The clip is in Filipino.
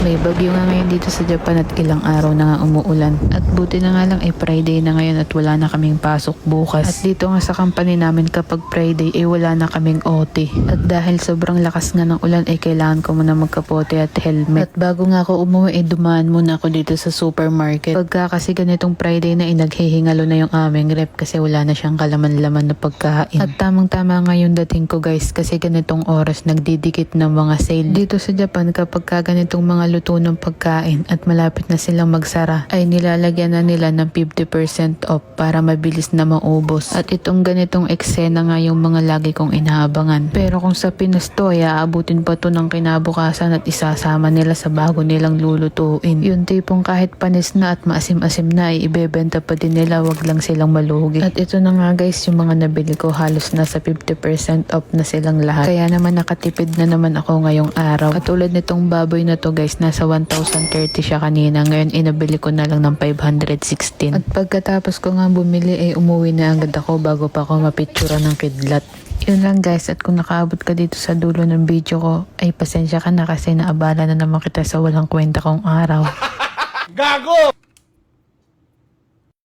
May bagyo nga ngayon dito sa Japan at ilang araw na nga umuulan. At buti na nga lang ay Friday na ngayon at wala na kaming pasok bukas. At dito nga sa company namin kapag Friday ay wala na kaming OT. At dahil sobrang lakas nga ng ulan ay kailangan ko muna magkapote at helmet. At bago nga ako umuwi ay dumaan muna ako dito sa supermarket. Pagka kasi ganitong Friday na ay naghihingalo na yung aming rep kasi wala na siyang kalaman-laman na pagkain. At tamang-tama nga yung dating ko guys kasi ganitong oras nagdidikit ng mga sale. Dito sa Japan kapag ka ganitong mga luto ng pagkain at malapit na silang magsara ay nilalagyan na nila ng 50% off para mabilis na maubos. At itong ganitong eksena nga yung mga lagi kong inaabangan. Pero kung sa Pinas to ay aabutin pa to ng kinabukasan at isasama nila sa bago nilang lulutuin. Yung tipong kahit panis na at maasim-asim na ay ibebenta pa din nila, wag lang silang malugi. At ito na nga guys yung mga nabili ko, halos nasa 50% off na silang lahat. Kaya naman nakatipid na naman ako ngayong araw. At tulad nitong baboy na to guys, nasa 1,030 siya kanina. Ngayon inabili ko na lang ng 516. At pagkatapos ko nga bumili ay umuwi na agad ako bago pa ako mapictura ng kidlat. Yun lang guys, at kung nakaabot ka dito sa dulo ng video ko ay pasensya ka na kasi naabala na naman kita sa walang kwenta kong araw. Gago!